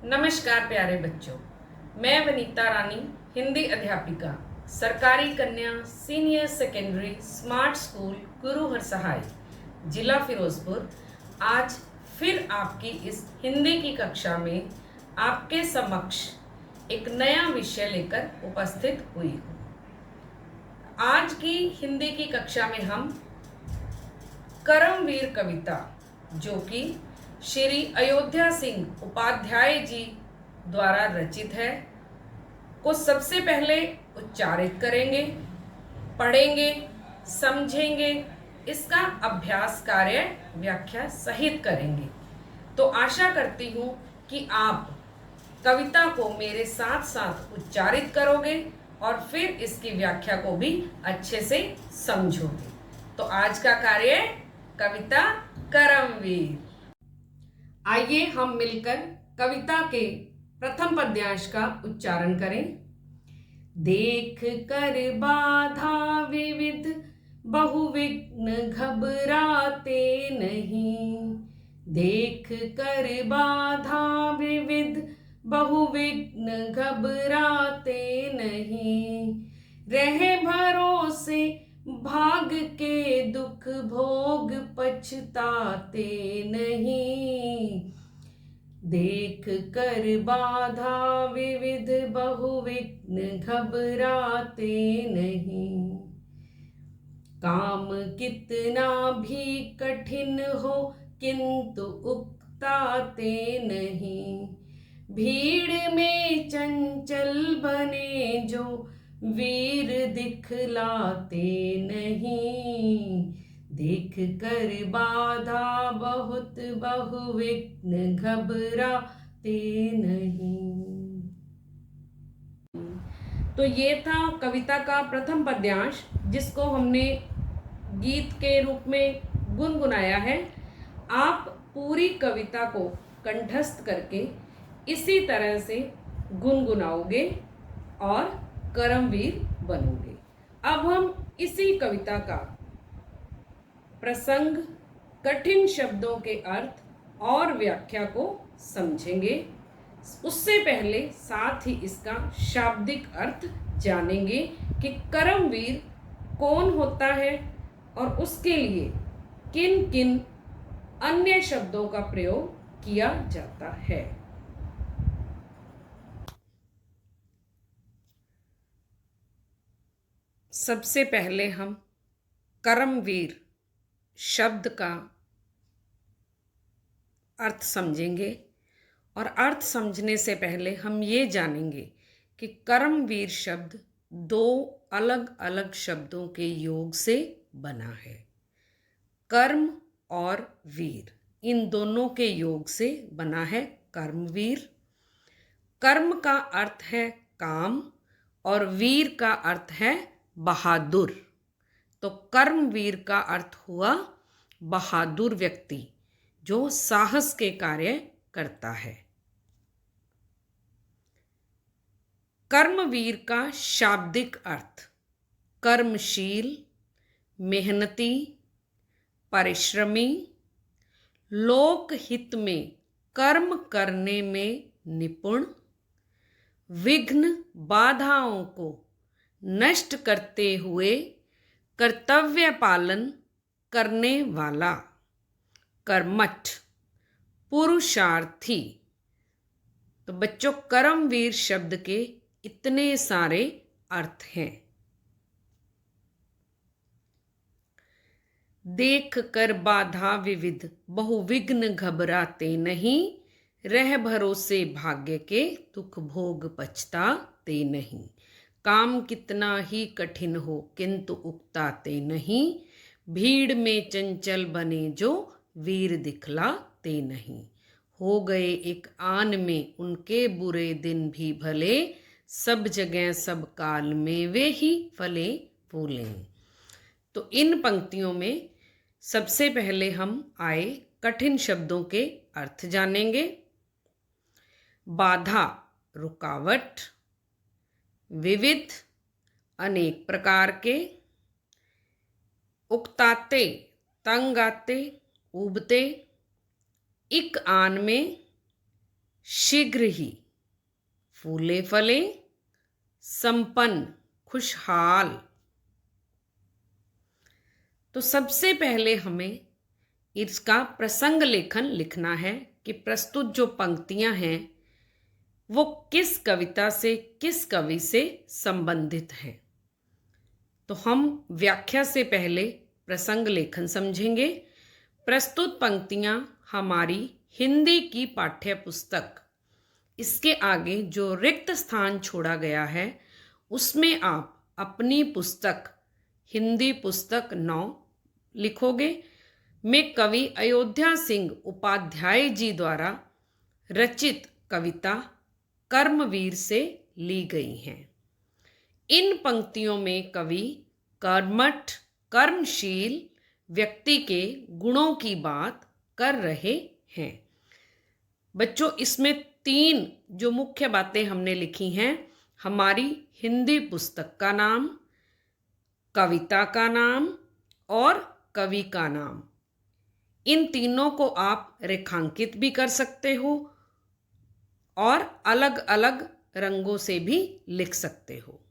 नमस्कार प्यारे बच्चों, मैं वनीता रानी, हिंदी अध्यापिका, सरकारी कन्या सीनियर सेकेंडरी स्मार्ट स्कूल गुरु हरसहाय, जिला फिरोजपुर, आज फिर आपकी इस हिंदी की कक्षा में आपके समक्ष एक नया विषय लेकर उपस्थित हुई हूँ। आज की हिंदी की कक्षा में हम करमवीर कविता, जो कि श्री अयोध्या सिंह उपाध्याय जी द्वारा रचित है, को सबसे पहले उच्चारित करेंगे, पढ़ेंगे, समझेंगे, इसका अभ्यास कार्य व्याख्या सहित करेंगे। तो आशा करती हूँ कि आप कविता को मेरे साथ साथ उच्चारित करोगे और फिर इसकी व्याख्या को भी अच्छे से समझोगे। तो आज का कार्य कविता करमवीर। आइए हम मिलकर कविता के प्रथम पद्यांश का उच्चारण करें। देख कर बाधा विविध बहुविघ्न घबराते नहीं, देख कर बाधा विविध बहुविघ्न घबराते नहीं, रहे भरोसे भाग के दुख भोग पछताते नहीं, देख कर बाधा विविध बहुविघ्न घबराते नहीं। काम कितना भी कठिन हो किंतु उकताते नहीं, भीड़ में चंचल बने जो वीर दिखलाते नहीं, देख कर बाधा बहुत बहुविघ्न घबराते नहीं। तो ये था कविता का प्रथम पद्यांश, जिसको हमने गीत के रूप में गुनगुनाया है। आप पूरी कविता को कंठस्थ करके इसी तरह से गुनगुनाओगे और करमवीर बनोगे। अब हम इसी कविता का प्रसंग, कठिन शब्दों के अर्थ और व्याख्या को समझेंगे। उससे पहले साथ ही इसका शाब्दिक अर्थ जानेंगे कि करमवीर कौन होता है और उसके लिए किन किन अन्य शब्दों का प्रयोग किया जाता है। सबसे पहले हम करमवीर शब्द का अर्थ समझेंगे, और अर्थ समझने से पहले हम ये जानेंगे कि करमवीर शब्द दो अलग अलग शब्दों के योग से बना है। कर्म और वीर, इन दोनों के योग से बना है कर्मवीर। कर्म का अर्थ है काम और वीर का अर्थ है बहादुर। तो कर्मवीर का अर्थ हुआ बहादुर व्यक्ति जो साहस के कार्य करता है। कर्मवीर का शाब्दिक अर्थ कर्मशील, मेहनती, परिश्रमी, लोकहित में कर्म करने में निपुण, विघ्न बाधाओं को नष्ट करते हुए कर्तव्य पालन करने वाला, कर्मठ, पुरुषार्थी। तो बच्चों, करमवीर शब्द के इतने सारे अर्थ हैं। देख कर बाधा विविध बहुविघ्न घबराते नहीं, रह भरोसे भाग्य के दुख भोग पछताते नहीं। काम कितना ही कठिन हो किंतु उकताते नहीं, भीड़ में चंचल बने जो वीर दिखलाते नहीं। हो गए एक आन में उनके बुरे दिन भी भले, सब जगह सब काल में वे ही फले फूले। तो इन पंक्तियों में सबसे पहले हम आए कठिन शब्दों के अर्थ जानेंगे। बाधा, रुकावट, विविध, अनेक प्रकार के, उकताते, तंग आते, उबते, इक आन में, शीघ्र ही, फूले फले, संपन्न, खुशहाल। तो सबसे पहले हमें इसका प्रसंग लेखन लिखना है कि प्रस्तुत जो पंक्तियां हैं वो किस कविता से, किस कवि से संबंधित हैं। तो हम व्याख्या से पहले प्रसंग लेखन समझेंगे। प्रस्तुत पंक्तियां हमारी हिंदी की पाठ्य पुस्तक, इसके आगे जो रिक्त स्थान छोड़ा गया है उसमें आप अपनी पुस्तक हिंदी पुस्तक 9 लिखोगे में कवि अयोध्या सिंह उपाध्याय जी द्वारा रचित कविता कर्मवीर से ली गई हैं। इन पंक्तियों में कवि कर्मठ, कर्मशील व्यक्ति के गुणों की बात कर रहे हैं। बच्चों, इसमें 3 जो मुख्य बातें हमने लिखी हैं, हमारी हिंदी पुस्तक का नाम, कविता का नाम और कवि का नाम। इन तीनों को आप रेखांकित भी कर सकते हो और अलग अलग रंगों से भी लिख सकते हो।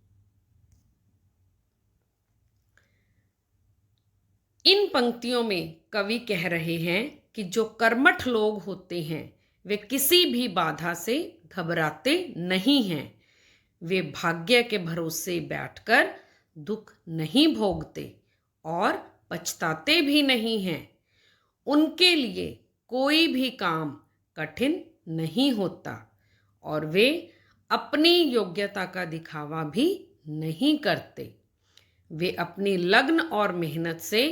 इन पंक्तियों में कवि कह रहे हैं कि जो कर्मठ लोग होते हैं वे किसी भी बाधा से घबराते नहीं हैं। वे भाग्य के भरोसे बैठकर दुख नहीं भोगते और पछताते भी नहीं हैं। उनके लिए कोई भी काम कठिन नहीं होता और वे अपनी योग्यता का दिखावा भी नहीं करते। वे अपनी लगन और मेहनत से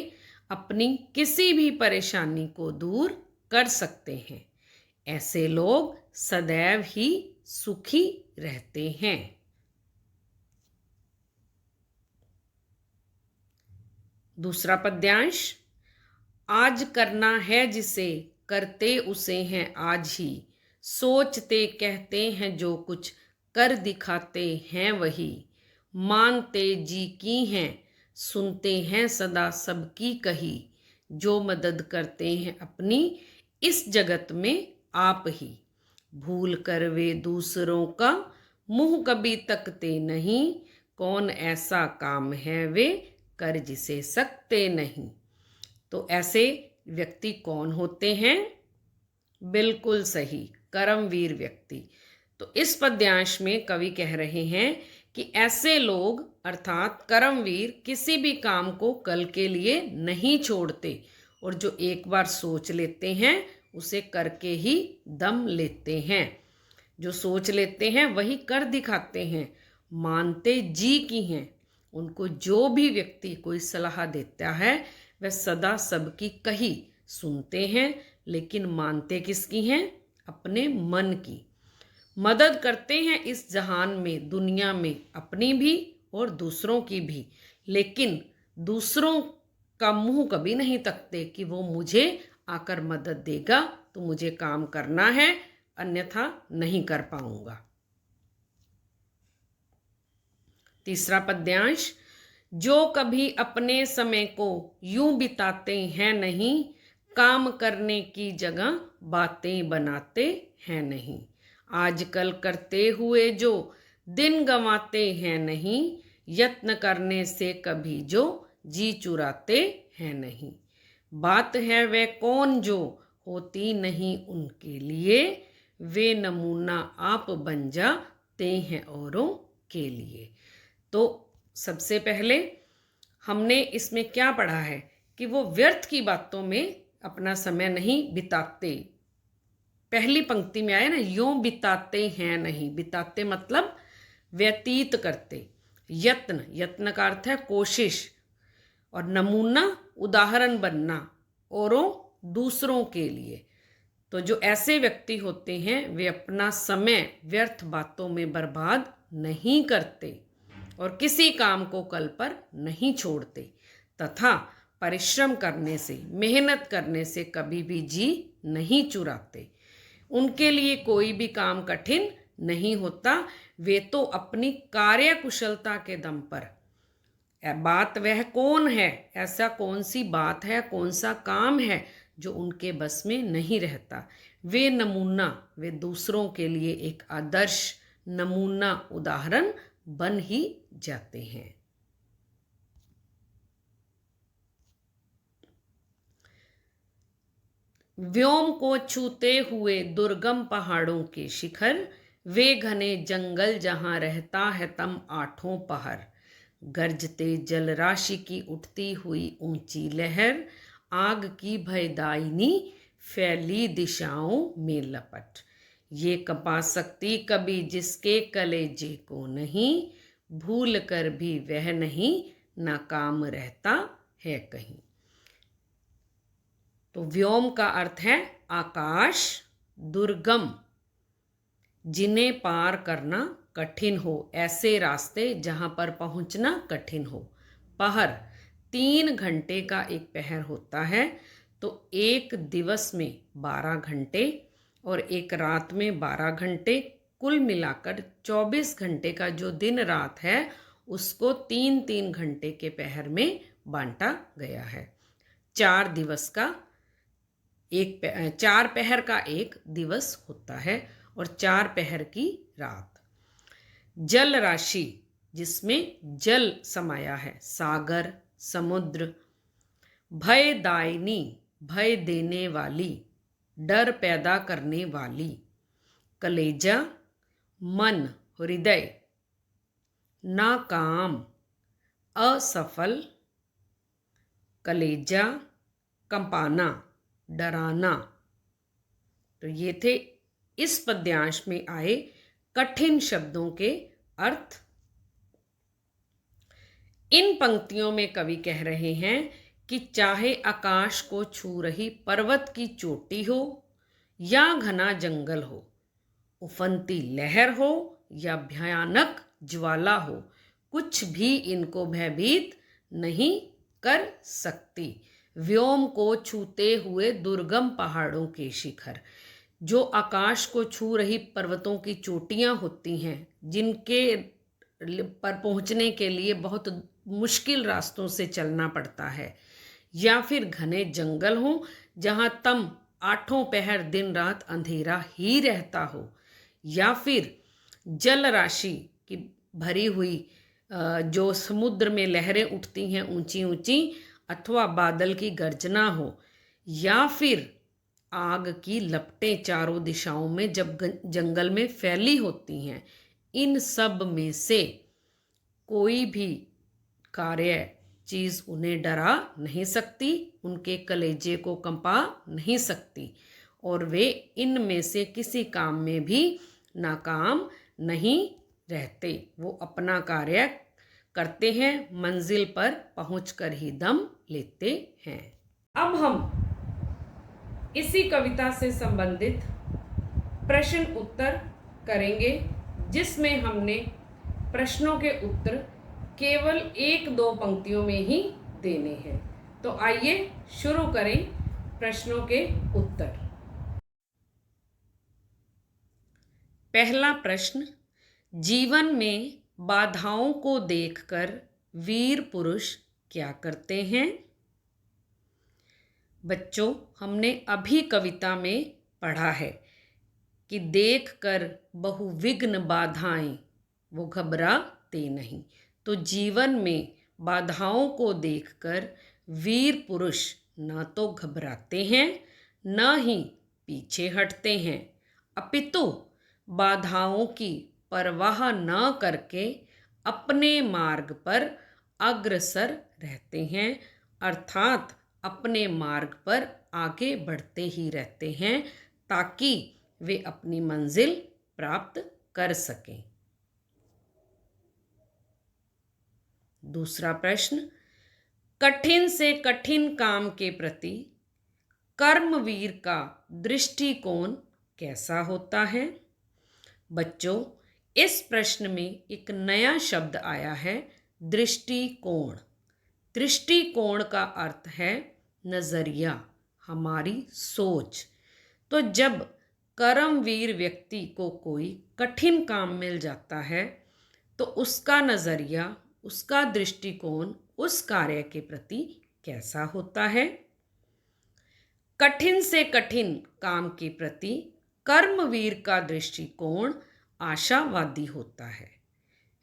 अपनी किसी भी परेशानी को दूर कर सकते हैं। ऐसे लोग सदैव ही सुखी रहते हैं। दूसरा पद्यांश, आज करना है जिसे करते उसे हैं आज ही, सोचते कहते हैं जो कुछ कर दिखाते हैं वही, मानते जी की हैं सुनते हैं सदा सबकी कही, जो मदद करते हैं अपनी इस जगत में आप ही, भूल कर वे दूसरों का मुंह कभी तकते नहीं, कौन ऐसा काम है वे कर जिसे सकते नहीं। तो ऐसे व्यक्ति कौन होते हैं? बिल्कुल सही, कर्मवीर व्यक्ति। तो इस पद्यांश में कवि कह रहे हैं कि ऐसे लोग अर्थात कर्मवीर किसी भी काम को कल के लिए नहीं छोड़ते और जो एक बार सोच लेते हैं उसे करके ही दम लेते हैं। जो सोच लेते हैं वही कर दिखाते हैं, मानते जी की हैं। उनको जो भी व्यक्ति कोई सलाह देता है वह सदा सबकी कही सुनते हैं, लेकिन मानते किसकी हैं? अपने मन की। मदद करते हैं इस जहान में, दुनिया में, अपनी भी और दूसरों की भी, लेकिन दूसरों का मुंह कभी नहीं तकते कि वो मुझे आकर मदद देगा तो मुझे काम करना है, अन्यथा नहीं कर पाऊंगा। तीसरा पद्यांश, जो कभी अपने समय को यूं बिताते हैं नहीं, काम करने की जगह बातें बनाते हैं नहीं, आजकल करते हुए जो दिन गंवाते हैं नहीं, यत्न करने से कभी जो जी चुराते हैं नहीं, बात है वह कौन जो होती नहीं उनके लिए, वे नमूना आप बन जाते हैं औरों के लिए। तो सबसे पहले हमने इसमें क्या पढ़ा है कि वो व्यर्थ की बातों में अपना समय नहीं बिताते। पहली पंक्ति में आया ना, यूं बिताते हैं नहीं, बिताते मतलब व्यतीत करते। यत्न, यत्न का अर्थ है कोशिश, और नमूना उदाहरण बनना औरों दूसरों के लिए। तो जो ऐसे व्यक्ति होते हैं वे अपना समय व्यर्थ बातों में बर्बाद नहीं करते और किसी काम को कल पर नहीं छोड़ते, तथा परिश्रम करने से, मेहनत करने से कभी भी जी नहीं चुराते। उनके लिए कोई भी काम कठिन नहीं होता। वे तो अपनी कार्य कुशलता के दम पर, बात वह कौन है, ऐसा कौन सी बात है, कौन सा काम है जो उनके बस में नहीं रहता, वे नमूना, वे दूसरों के लिए एक आदर्श नमूना उदाहरण बन ही जाते हैं। व्योम को छूते हुए दुर्गम पहाड़ों के शिखर, वे घने जंगल जहां रहता है तम आठों पहर। गरजते जल राशि की उठती हुई ऊंची लहर, आग की भयदायिनी फैली दिशाओं में लपट। ये कपा सकती कभी जिसके कलेजे को नहीं, भूल कर भी वह नहीं नाकाम रहता है कहीं। तो व्योम का अर्थ है आकाश, दुर्गम, जिन्हें पार करना कठिन हो, ऐसे रास्ते जहां पर पहुंचना कठिन हो। पहर, 3 घंटे का एक पहर होता है, तो एक दिवस में 12 घंटे और एक रात में 12 घंटे, कुल मिलाकर 24 घंटे का जो दिन रात है उसको 3-3 घंटे के पहर में बांटा गया है। 4 दिवस का 4 पहर का एक दिवस होता है और 4 पहर की रात। जल राशि, जिसमें जल समाया है, सागर, समुद्र। भयदायिनी, भय देने वाली, डर पैदा करने वाली। कलेजा, मन, हृदय। नाकाम, असफल। कलेजा, कंपाना, डराना। तो ये थे इस पद्यांश में आए कठिन शब्दों के अर्थ। इन पंक्तियों में कवि कह रहे हैं कि चाहे आकाश को छू रही पर्वत की चोटी हो या घना जंगल हो, उफनती लहर हो या भयानक ज्वाला हो, कुछ भी इनको भयभीत नहीं कर सकती। व्योम को छूते हुए दुर्गम पहाड़ों के शिखर, जो आकाश को छू रही पर्वतों की चोटियां होती हैं, जिनके पर पहुंचने के लिए बहुत मुश्किल रास्तों से चलना पड़ता है, या फिर घने जंगल हो जहां तम आठों पहर दिन रात अंधेरा ही रहता हो, या फिर जल राशि की भरी हुई जो समुद्र में लहरें उठती हैं ऊंची ऊंची, अथवा बादल की गर्जना हो, या फिर आग की लपटें चारों दिशाओं में जब जंगल में फैली होती हैं। इन सब में से कोई भी कार्य चीज़ उन्हें डरा नहीं सकती, उनके कलेजे को कंपा नहीं सकती, और वे इनमें से किसी काम में भी नाकाम नहीं रहते। वो अपना कार्य करते हैं, मंजिल पर पहुंचकर ही दम लेते हैं। अब हम इसी कविता से संबंधित प्रश्न उत्तर करेंगे, जिसमें हमने प्रश्नों के उत्तर केवल 1-2 पंक्तियों में ही देने हैं। तो आइए शुरू करें प्रश्नों के उत्तर। पहला प्रश्न, जीवन में बाधाओं को देखकर वीर पुरुष क्या करते हैं? बच्चों, हमने अभी कविता में पढ़ा है कि देखकर बहुविघ्न बाधाएं वो घबराते नहीं। तो जीवन में बाधाओं को देखकर वीर पुरुष न तो घबराते हैं, न ही पीछे हटते हैं, अपितु बाधाओं की परवाह न करके अपने मार्ग पर अग्रसर रहते हैं, अर्थात अपने मार्ग पर आगे बढ़ते ही रहते हैं, ताकि वे अपनी मंजिल प्राप्त कर सकें। दूसरा प्रश्न, कठिन से कठिन काम के प्रति कर्मवीर का दृष्टिकोण कैसा होता है? बच्चों, इस प्रश्न में एक नया शब्द आया है, दृष्टिकोण। दृष्टिकोण का अर्थ है नजरिया, हमारी सोच। तो जब कर्मवीर व्यक्ति को कोई कठिन काम मिल जाता है, तो उसका नजरिया, उसका दृष्टिकोण उस कार्य के प्रति कैसा होता है? कठिन से कठिन काम के प्रति कर्मवीर का दृष्टिकोण आशावादी होता है।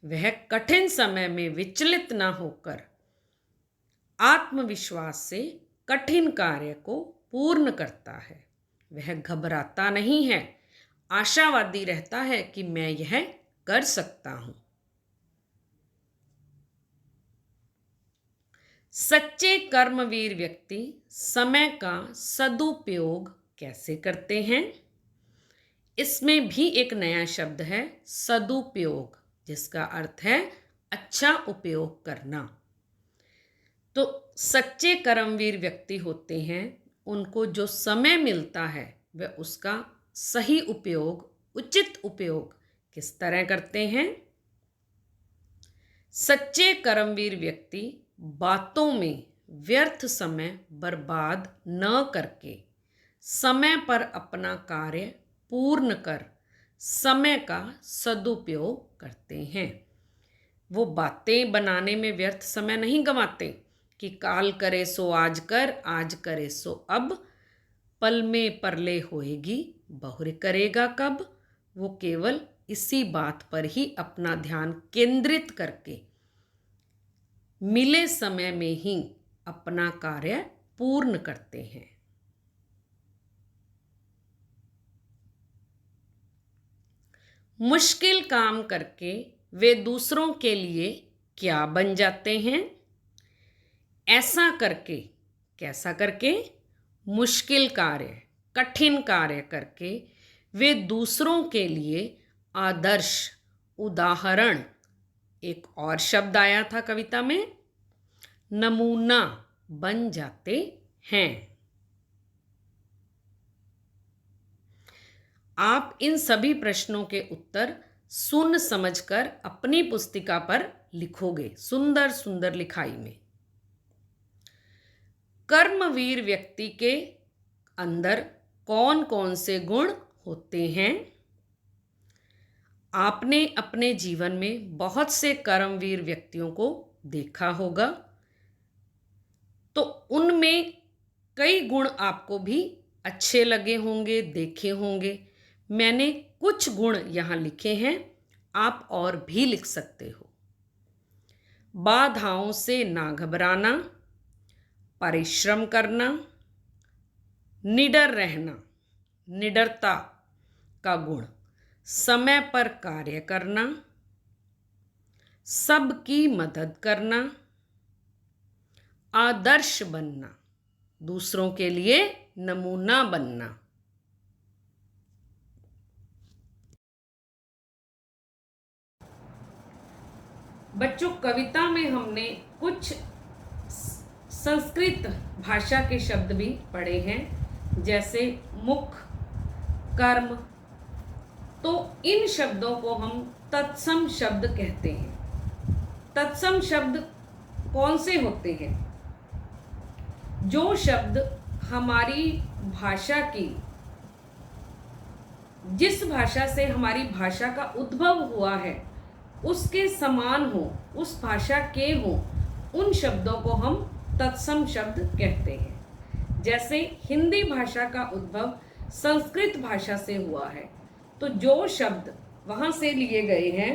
वह कठिन समय में विचलित न होकर आत्मविश्वास से कठिन कार्य को पूर्ण करता है। वह घबराता नहीं है, आशावादी रहता है कि मैं यह कर सकता हूं। सच्चे कर्मवीर व्यक्ति समय का सदुपयोग कैसे करते हैं? इसमें भी एक नया शब्द है, सदुपयोग, जिसका अर्थ है अच्छा उपयोग करना। तो सच्चे कर्मवीर व्यक्ति होते हैं, उनको जो समय मिलता है वह उसका सही उपयोग, उचित उपयोग किस तरह करते हैं? सच्चे कर्मवीर व्यक्ति बातों में व्यर्थ समय बर्बाद न करके समय पर अपना कार्य पूर्ण कर समय का सदुपयोग करते हैं। वो बातें बनाने में व्यर्थ समय नहीं गंवाते कि काल करे सो आज कर, आज करे सो अब, पल में परले होएगी बहुर करेगा कब। वो केवल इसी बात पर ही अपना ध्यान केंद्रित करके मिले समय में ही अपना कार्य पूर्ण करते हैं। मुश्किल काम करके वे दूसरों के लिए क्या बन जाते हैं? ऐसा करके, कैसा करके? मुश्किल कार्य, कठिन कार्य करके वे दूसरों के लिए आदर्श, उदाहरण, एक और शब्द आया था कविता में, नमूना बन जाते हैं। आप इन सभी प्रश्नों के उत्तर सुन समझकर अपनी पुस्तिका पर लिखोगे, सुंदर सुंदर लिखाई में। कर्मवीर व्यक्ति के अंदर कौन कौन से गुण होते हैं? आपने अपने जीवन में बहुत से कर्मवीर व्यक्तियों को देखा होगा, तो उनमें कई गुण आपको भी अच्छे लगे होंगे, देखे होंगे। मैंने कुछ गुण यहाँ लिखे हैं, आप और भी लिख सकते हो। बाधाओं से ना घबराना, परिश्रम करना, निडर रहना, निडरता का गुण, समय पर कार्य करना, सबकी मदद करना, आदर्श बनना, दूसरों के लिए नमूना बनना। बच्चों, कविता में हमने कुछ संस्कृत भाषा के शब्द भी पढ़े हैं, जैसे मुख, कर्म। तो इन शब्दों को हम तत्सम शब्द कहते हैं। तत्सम शब्द कौन से होते हैं? जो शब्द हमारी भाषा की, जिस भाषा से हमारी भाषा का उद्भव हुआ है उसके समान हो, उस भाषा के हो, उन शब्दों को हम तत्सम शब्द कहते हैं। जैसे हिंदी भाषा का उद्भव संस्कृत भाषा से हुआ है, तो जो शब्द वहाँ से लिए गए हैं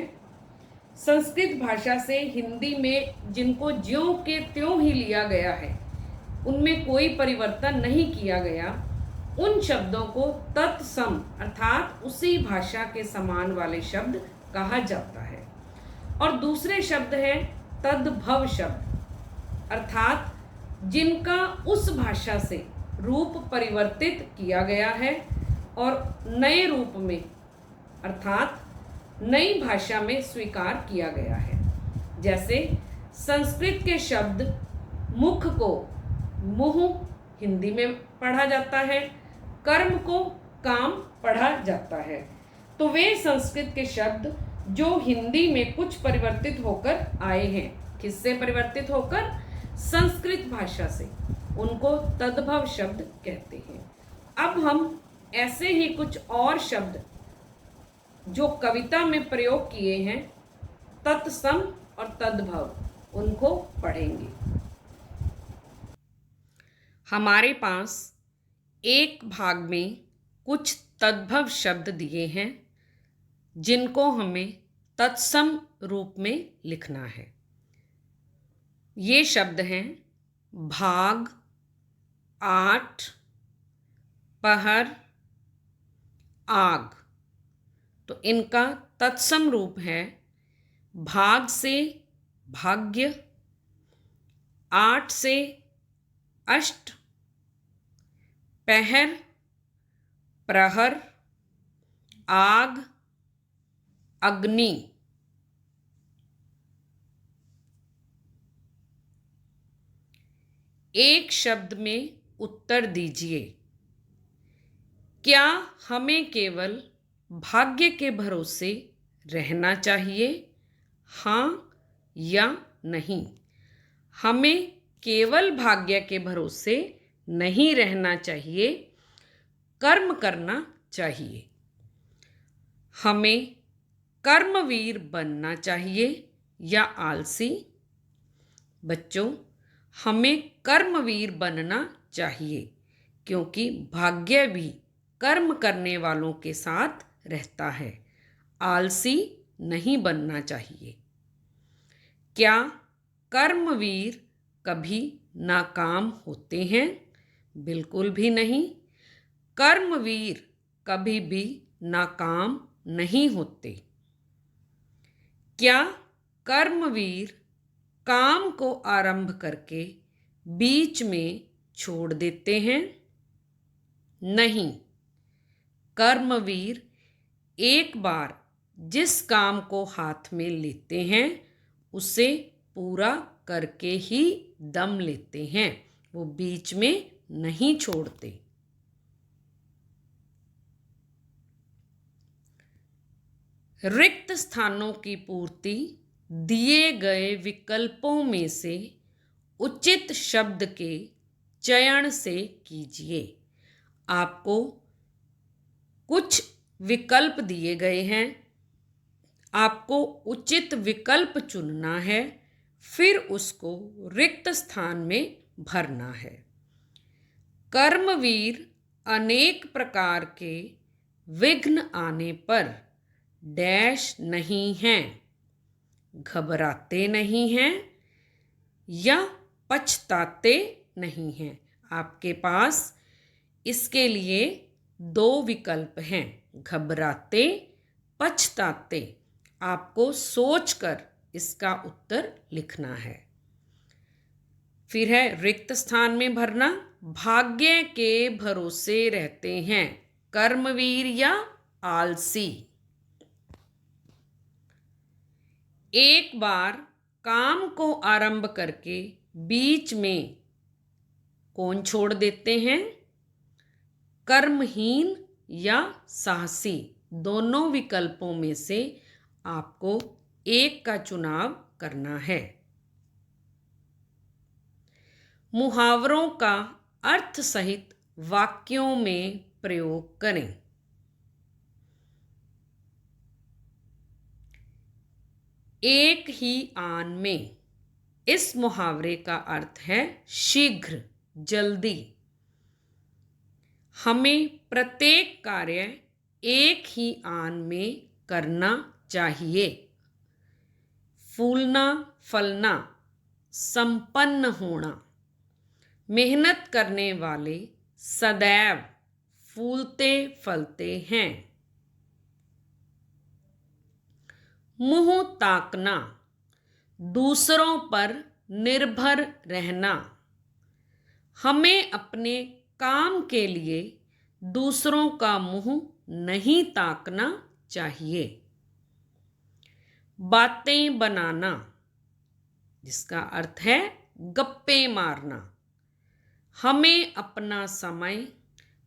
संस्कृत भाषा से हिंदी में, जिनको ज्यों के त्यों ही लिया गया है, उनमें कोई परिवर्तन नहीं किया गया, उन शब्दों को तत्सम अर्थात उसी भाषा के समान वाले शब्द कहा जाता है। और दूसरे शब्द हैं तद्भव शब्द, अर्थात जिनका उस भाषा से रूप परिवर्तित किया गया है और नए रूप में अर्थात नई भाषा में स्वीकार किया गया है। जैसे संस्कृत के शब्द मुख को मुँह हिंदी में पढ़ा जाता है, कर्म को काम पढ़ा जाता है। तो वे संस्कृत के शब्द जो हिंदी में कुछ परिवर्तित होकर आए हैं, किससे परिवर्तित होकर? संस्कृत भाषा से, उनको तद्भव शब्द कहते हैं। अब हम ऐसे ही कुछ और शब्द जो कविता में प्रयोग किए हैं, तत्सम और तद्भव, उनको पढ़ेंगे। हमारे पास एक भाग में कुछ तद्भव शब्द दिए हैं जिनको हमें तत्सम रूप में लिखना है। ये शब्द हैं भाग, आठ, पहर, आग। तो इनका तत्सम रूप है भाग से भाग्य, आठ से अष्ट, पहर, प्रहर, आग, अग्नि। एक शब्द में उत्तर दीजिए। क्या हमें केवल भाग्य के भरोसे रहना चाहिए? हाँ या नहीं? हमें केवल भाग्य के भरोसे नहीं रहना चाहिए, कर्म करना चाहिए। हमें कर्मवीर बनना चाहिए या आलसी? बच्चों, हमें कर्मवीर बनना चाहिए क्योंकि भाग्य भी कर्म करने वालों के साथ रहता है। आलसी नहीं बनना चाहिए। क्या कर्मवीर कभी नाकाम होते हैं? बिल्कुल भी नहीं। कर्मवीर कभी भी नाकाम नहीं होते। क्या कर्मवीर काम को आरंभ करके बीच में छोड़ देते हैं? नहीं। कर्मवीर एक बार जिस काम को हाथ में लेते हैं उसे पूरा करके ही दम लेते हैं, वो बीच में नहीं छोड़ते। रिक्त स्थानों की पूर्ति दिए गए विकल्पों में से उचित शब्द के चयन से कीजिए। आपको कुछ विकल्प दिए गए हैं, आपको उचित विकल्प चुनना है, फिर उसको रिक्त स्थान में भरना है। कर्मवीर अनेक प्रकार के विघ्न आने पर डैश नहीं हैं, घबराते नहीं हैं या पछताते नहीं हैं। आपके पास इसके लिए दो विकल्प हैं, घबराते, पछताते। आपको सोचकर इसका उत्तर लिखना है। फिर है रिक्त स्थान में भरना। भाग्य के भरोसे रहते हैं कर्मवीर या आलसी? एक बार काम को आरंभ करके बीच में कौन छोड़ देते हैं? कर्महीन या साहसी? दोनों विकल्पों में से आपको एक का चुनाव करना है। मुहावरों का अर्थ सहित वाक्यों में प्रयोग करें। एक ही आन में, इस मुहावरे का अर्थ है शीघ्र, जल्दी। हमें प्रत्येक कार्य एक ही आन में करना चाहिए। फूलना फलना, संपन्न होना। मेहनत करने वाले सदैव फूलते फलते हैं। मुंह ताकना, दूसरों पर निर्भर रहना। हमें अपने काम के लिए दूसरों का मुंह नहीं ताकना चाहिए। बातें बनाना, जिसका अर्थ है गप्पे मारना। हमें अपना समय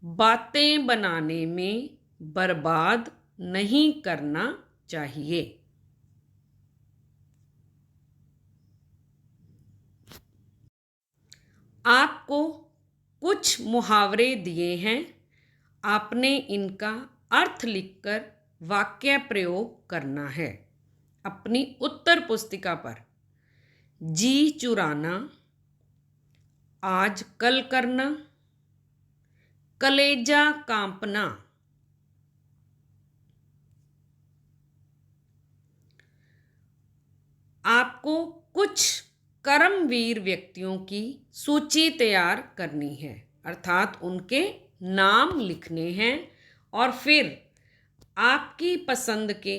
बातें बनाने में बर्बाद नहीं करना चाहिए। आपको कुछ मुहावरे दिए हैं, आपने इनका अर्थ लिखकर वाक्य प्रयोग करना है अपनी उत्तर पुस्तिका पर। जी चुराना, आज कल करना, कलेजा कांपना, आपको कुछ कर्मवीर व्यक्तियों की सूची तैयार करनी है, अर्थात उनके नाम लिखने हैं और फिर आपकी पसंद के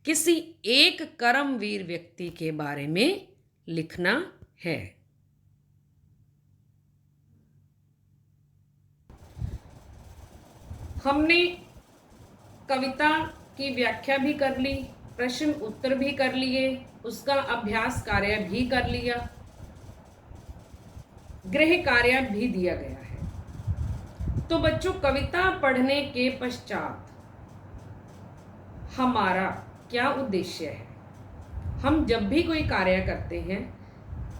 किसी एक कर्मवीर व्यक्ति के बारे में लिखना है। हमने कविता की व्याख्या भी कर ली, प्रश्न उत्तर भी कर लिए, उसका अभ्यास कार्य भी कर लिया, गृह कार्य भी दिया गया है। तो बच्चों, कविता पढ़ने के पश्चात हमारा क्या उद्देश्य है? हम जब भी कोई कार्य करते हैं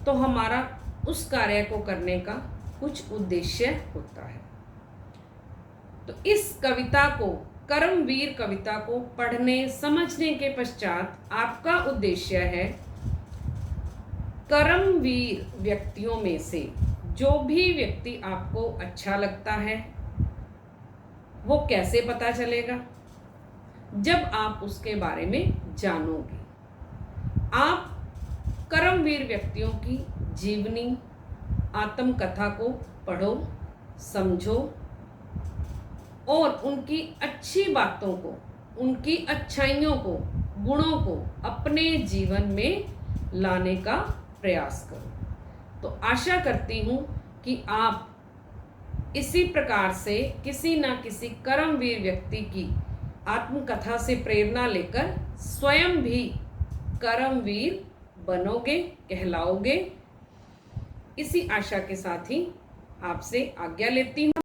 तो हमारा उस कार्य को करने का कुछ उद्देश्य होता है। तो इस कविता को, कर्मवीर कविता को पढ़ने समझने के पश्चात आपका उद्देश्य है कर्मवीर व्यक्तियों में से जो भी व्यक्ति आपको अच्छा लगता है, वो कैसे पता चलेगा? जब आप उसके बारे में जानोगे। आप कर्मवीर व्यक्तियों की जीवनी, आत्मकथा को पढ़ो, समझो और उनकी अच्छी बातों को, उनकी अच्छाइयों को, गुणों को अपने जीवन में लाने का प्रयास करो। तो आशा करती हूँ कि आप इसी प्रकार से किसी न किसी कर्मवीर व्यक्ति की आत्मकथा से प्रेरणा लेकर स्वयं भी कर्मवीर बनोगे, कहलाओगे। इसी आशा के साथ ही आपसे आज्ञा लेती हूँ।